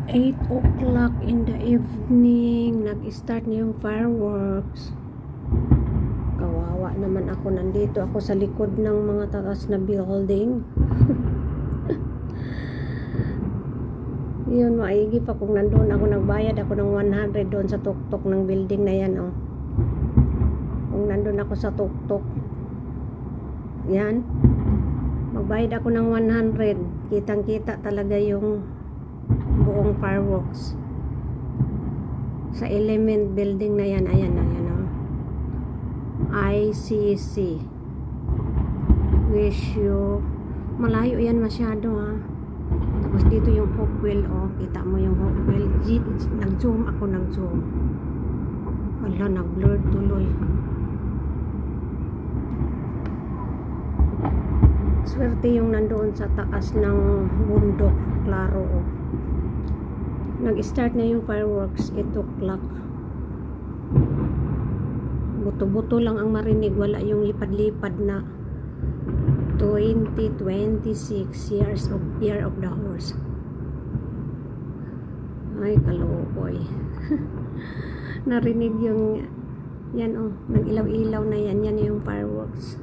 8 o'clock in the evening, nag-start na yung fireworks. Kawawa naman ako, nandito ako sa likod ng mga taas na building. Yun, maigi pa kung nandun ako, nagbayad ako ng 100 doon sa tuktok ng building na yan, oh. Kung nandun ako sa tuktok, yan, magbayad ako ng 100, kitang-kita talaga yung buong fireworks sa Element building na yan. Ayan, oh. ICC. Wish you. Malayo yan masyado, ha. Tapos dito yung Hopewell, oh. Kita mo yung Hopewell. Nag-zoom ako, nag-zoom. Wala, nag-blur tuloy. Swerte yung nandoon sa taas ng bundok. Klaro, oh. Nag-start na yung fireworks, 8 o'clock. Buto-buto lang ang marinig, wala yung lipad-lipad na 2026 year of the horse. Ay, kaluoy. Narinig yung yan, oh, nag-ilaw-ilaw na yan yung fireworks.